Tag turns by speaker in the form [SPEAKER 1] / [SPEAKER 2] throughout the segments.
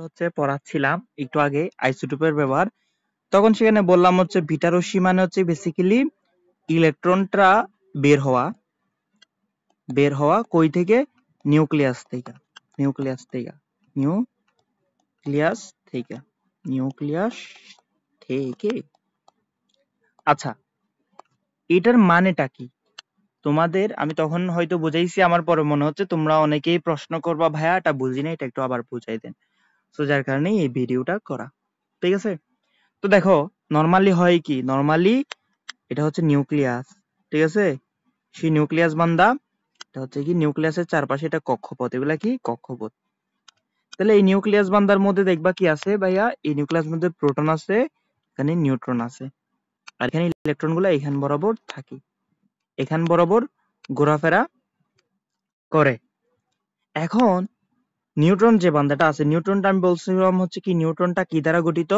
[SPEAKER 1] হচ্ছে পড়াচ্ছিলাম একটু আগে আইসোটোপের ব্যবহার। তখন সেখানে বললাম হচ্ছে বিটা রশ্মি মানে হচ্ছে বেসিক্যালি ইলেকট্রনটা বের হওয়া কই থেকে? নিউক্লিয়াস থেকে। নিউক্লিয়াস থেকে নিউক্লিয়াস থেকে নিউক্লিয়াস থেকে। আচ্ছা, এটার মানেটা কি? তোমাদের আমি তখন হয়তো বুঝাইছি, আমার পরে মনে হচ্ছে তোমরা অনেকেই প্রশ্ন করবা, ভাইয়া এটা বুঝি না, এটা একটু আবার বুঝাই দেন। তো যার কারণে এই ভিডিওটা করা। ঠিক আছে, তো দেখো নরমালি হয় কি, নরমালি এটা হচ্ছে নিউক্লিয়াস। ঠিক আছে, সেই নিউক্লিয়াস বান্দা এটা হচ্ছে কি নিউক্লিয়াসের চারপাশে এটা কক্ষপথ, এগুলা কি কক্ষপথ। তাহলে এই নিউক্লিয়াস বান্দার মধ্যে দেখবা কি আছে ভাইয়া, এই নিউক্লিয়াস মধ্যে প্রোটন আছে, এখানে নিউট্রন আছে, আর এখানে ইলেকট্রন গুলা এখান বরাবর থাকে, এখান বরাবর ঘোরাফেরা করে। এখন নিউট্রন যে বান্দাটা আছে, নিউট্রনটা আমি বলছিলাম হচ্ছে কি, নিউট্রনটা কি দ্বারা গঠিত?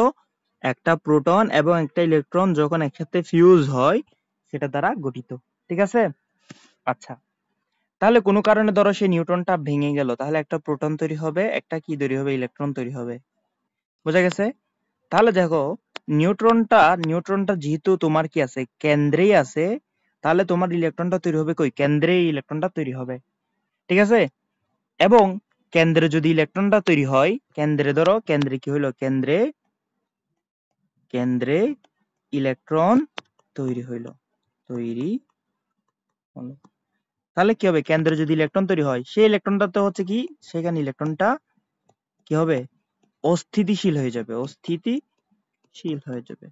[SPEAKER 1] একটা প্রোটন এবং একটা ইলেকট্রন যখন একসাথে ফিউজ হয় সেটা দ্বারা গঠিত। ঠিক আছে, আচ্ছা, তাহলে কোনো কারণে ধরো সেই নিউট্রনটা ভেঙে গেল, তাহলে একটা প্রোটন তৈরি হবে, একটা কি তৈরি হবে? ইলেকট্রন তৈরি হবে। বোঝা গেছে? তাহলে দেখো নিউট্রনটা যেহেতু তোমার কি আছে, কেন্দ্রেই আছে, তাহলে তোমার ইলেকট্রনটা তৈরি হবে কই? কেন্দ্রে ইলেকট্রনটা তৈরি হবে। ঠিক আছে, এবং কেন্দ্রে যদি ইলেকট্রনটা তৈরি হয়, কেন্দ্রে ধরো, কেন্দ্রে কি হইলো? কেন্দ্রে ইলেকট্রন তৈরি হইলো, তৈরি হলো। তাহলে কি হবে? কেন্দ্রে যদি ইলেকট্রন তৈরি হয়, সেই ইলেকট্রনটা তো হচ্ছে কি, সেখানে ইলেকট্রনটা কি হবে? অস্থিতিশীল হয়ে যাবে, অস্থিতিশীল হয়ে যাবে।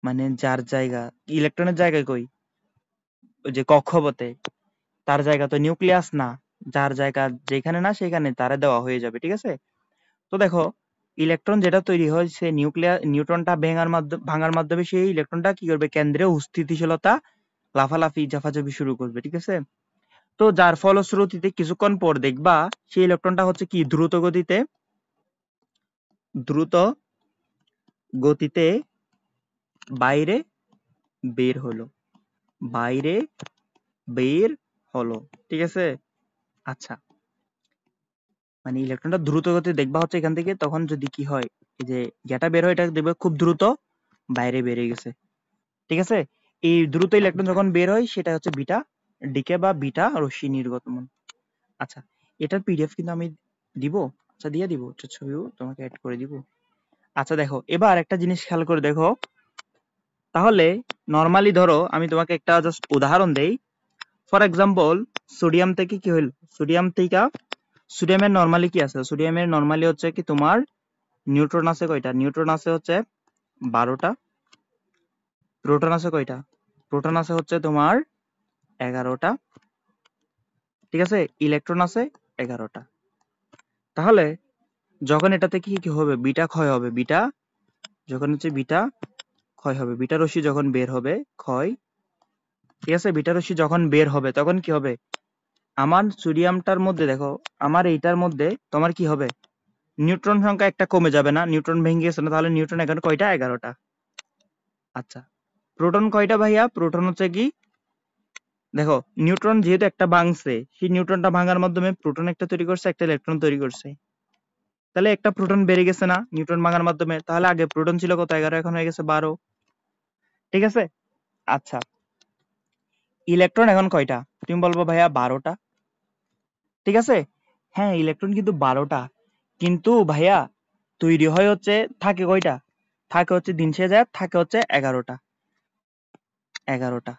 [SPEAKER 1] মানে যার জায়গা, ইলেকট্রনের জায়গায় কই? ওই যে কক্ষপথে, তার জায়গা তো নিউক্লিয়াস না, যার জায়গা যেখানে না সেখানে তারা দেওয়া হয়ে যাবে। ঠিক আছে, তো দেখো ইলেকট্রন যেটা তৈরি হয়, সে নিউট্রনটা ভাঙার মাধ্যমে সেই ইলেকট্রনটা কি করবে? কেন্দ্রে স্থিতিশীলতা, লাফালাফি ঝাফাঝাফি শুরু করবে। ঠিক আছে, তো যার ফলশ্রুতিতে কিছুক্ষণ পর দেখবা সেই ইলেকট্রনটা হচ্ছে কি দ্রুত গতিতে বাইরে বের হলো, বাইরে বের হলো। ঠিক আছে, আচ্ছা, মানে ইলেকট্রনটা দ্রুত গতিতে দেখবা হচ্ছে এখান থেকে, তখন যদি কি হয়, এই যে গ্যাটা বের হয়, এটা দেখবে খুব দ্রুত বাইরে বেরিয়ে গেছে। ঠিক আছে, এই দ্রুত ইলেকট্রন যখন বের হয় সেটা হচ্ছে বিটা ডিকে বা বিটা রশ্মি নির্গমন। আচ্ছা, এটার পিডিএফ কিন্তু আমি দিব, আচ্ছা দিয়ে দিব, ছবিও তোমাকে অ্যাড করে দিব। আচ্ছা দেখো, এবার একটা জিনিস খেয়াল করে দেখো, তাহলে নরমালি ধরো আমি তোমাকে একটা জাস্ট উদাহরণ দেই। ফর এক্সাম্পল, সোডিয়াম থেকে কি হইল? সোডিয়ামের নরমালি কি আছে? সোডিয়ামের নরমালি হচ্ছে কি তোমার নিউট্রন আছে কয়টা? নিউট্রন আছে হচ্ছে 12টা। প্রোটন আছে কয়টা? প্রোটন আছে হচ্ছে তোমার 11টা। ঠিক আছে, ইলেকট্রন আছে 11টা। তাহলে যখন এটা থেকে কি হবে? বিটা ক্ষয় হবে, বিটা যখন হচ্ছে বিটা ক্ষয় হবে, বিটা রশ্মি যখন বের হবে, ক্ষয়। ঠিক আছে, বিটা রশ্মি যখন বের হবে তখন কি হবে? আমার সোডিয়ামটার মধ্যে দেখো, আমার এইটার মধ্যে তোমার কি হবে? নিউট্রন সংখ্যা একটা কমে যাবে না? নিউট্রন ভেঙে গেছে না? তাহলে নিউট্রন এখন কয়টা? 11টা। আচ্ছা, প্রোটন কয়টা ভাইয়া? প্রোটন হচ্ছে কি, দেখো নিউট্রন যেহেতু একটা ভাঙছে, সেই নিউট্রনটা ভাঙার মাধ্যমে প্রোটন একটা তৈরি করছে, একটা ইলেকট্রন তৈরি করছে, তাহলে একটা প্রোটন বেড়ে গেছে না নিউট্রন ভাঙার মাধ্যমে? তাহলে আগে প্রোটন ছিল কত? 11, এখন হয়ে গেছে 12। ঠিক আছে, আচ্ছা, ইলেকট্রন এখন কয়টা? তুমি বলবো ভাইয়া 12টা। ঠিক আছে, হ্যাঁ ইলেকট্রন কিন্তু 12টা, কিন্তু ভাইয়া তৈরি হয় হচ্ছে, থাকে কয়টা? থাকে হচ্ছে দিন শেষে থাকে হচ্ছে 11টা। 11টা।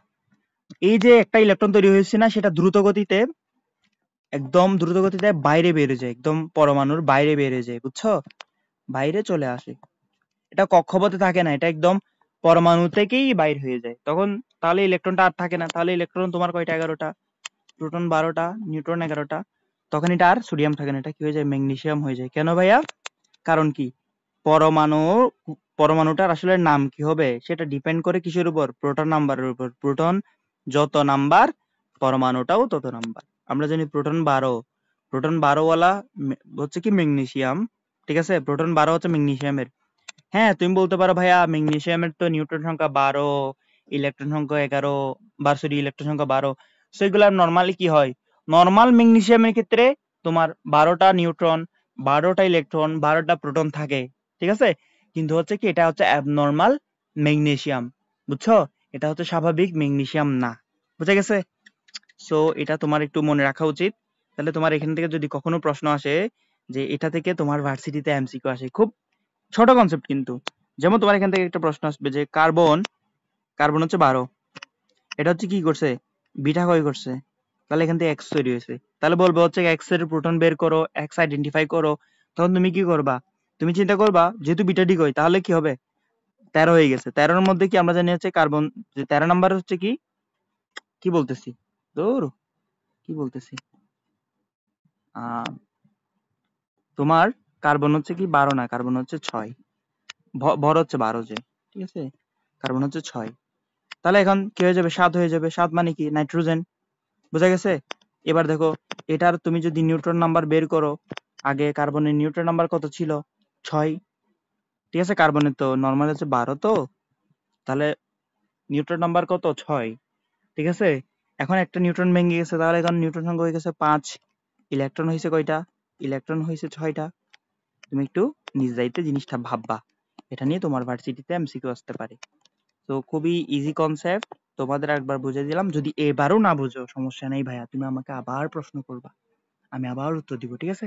[SPEAKER 1] এই যে একটা ইলেকট্রন তৈরি হয়েছে না, সেটা দ্রুত গতিতে, একদম দ্রুত গতিতে বাইরে বেরিয়ে যায়, একদম পরমাণুর বাইরে বেরিয়ে যায়, বুঝছো? বাইরে চলে আসে, এটা কক্ষপথে থাকে না, এটা একদম পরমাণু থেকেই বাইর হয়ে যায় তখন। তাহলে ইলেকট্রনটা আর থাকে না, তাহলে ইলেকট্রন তোমার কয়টা? 11টা। প্রোটন 12টা, নিউট্রন 11টা। তখন এটা আর সোডিয়াম থাকে না, এটা কি হয়ে যায়? ম্যাগনেসিয়াম হয়ে যায়। কেন ভাইয়া? কারণ কি, পরমাণু, পরমাণুটার আসলে নাম কি হবে সেটা ডিপেন্ড করে কিসের উপর? প্রোটন নাম্বারের উপর। প্রোটন যত নাম্বার, পরমাণুটাও তত নাম্বার। আমরা জানি প্রোটন 12, প্রোটন 12 ওয়ালা হচ্ছে কি ম্যাগনেসিয়াম। ঠিক আছে, প্রোটন 12 হচ্ছে ম্যাগনেসিয়ামের। হ্যাঁ তুমি বলতে পারো ভাইয়া ম্যাগনেসিয়ামের তো নিউট্রন সংখ্যা 12, ইলেকট্রন সংখ্যা 11, সরি ইলেকট্রন সংখ্যা 12। সেগুলা নরমালি কি হয়? নরমাল ম্যাগনেসিয়ামের ক্ষেত্রে তোমার 12টা নিউট্রন, 12টা ইলেকট্রন 12টা প্রোটন থাকে, ঠিক আছে, কিন্তু হচ্ছে কি এটা হচ্ছে অ্যাবনর্মাল ম্যাগনেসিয়াম, বুঝছো, এটা হচ্ছে স্বাভাবিক ম্যাগনেসিয়াম না, বুঝা গেছে? সো এটা তোমার একটু মনে রাখা উচিত। তাহলে তোমার এখান থেকে যদি কখনো প্রশ্ন আসে যে এটা থেকে তোমার ভার্সিটিতে এমসিকিউ আসে, খুব ছোট কনসেপ্ট কিন্তু, যেমন তোমার এখান থেকে একটা প্রশ্ন আসবে যে কার্বন, কার্বন হচ্ছে 12, এটা হচ্ছে কি করছে, বিটা ক্ষয় করছে, তাহলে এখান থেকে এক্স তৈরি হয়েছে, তাহলে বলবো হচ্ছে এক্স এর প্রোটন বের করো, এক্স আইডেন্টিফাই করো, তখন তুমি কি করবা, তুমি চিন্তা করবা যেহেতু বিটা ডিকয় তাহলে কি হবে, 13 হয়ে গেছে, 13-এর মধ্যে কি আমরা জানি হচ্ছে কার্বন, যে 13 নাম্বার হচ্ছে কি, কি বলতেছি, দূর, কি বলতেছি, আহ তোমার কার্বন হচ্ছে কি 12 না, কার্বন হচ্ছে 6, ভর হচ্ছে 12, যে ঠিক আছে, কার্বন হচ্ছে 6, তাহলে এখন কি হয়ে যাবে, 7 হয়ে যাবে, 7 মানে কি নাইট্রোজেন, বুঝা গেছে? এবার দেখো এটার তুমি যদি নিউট্রন নাম্বার বের করো, আগে কার্বনের নিউট্রন নাম্বার কত ছিল, 6, ঠিক আছে, কার্বনের তো নর্মাল হচ্ছে 12, তো তাহলে নিউট্রন নাম্বার কত, 6, ঠিক আছে, এখন একটা নিউট্রন ভেঙে গেছে, তাহলে এখন নিউট্রন সংখ্যা হয়ে গেছে 5, ইলেকট্রন হয়েছে কয়টা, ইলেকট্রন হয়েছে 6টা, তুমি একটু নিজ দায়িত্বে জিনিসটা ভাববা, এটা নিয়ে তোমার ভার্সিটিতে এমসিকিউ আসতে পারে। তো খুবই ইজি কনসেপ্ট, তোমাদের একবার বুঝিয়ে দিলাম, যদি এবারও না বুঝো সমস্যা নেই ভাইয়া, তুমি আমাকে আবার প্রশ্ন করবা, আমি আবার উত্তর দিব, ঠিক আছে?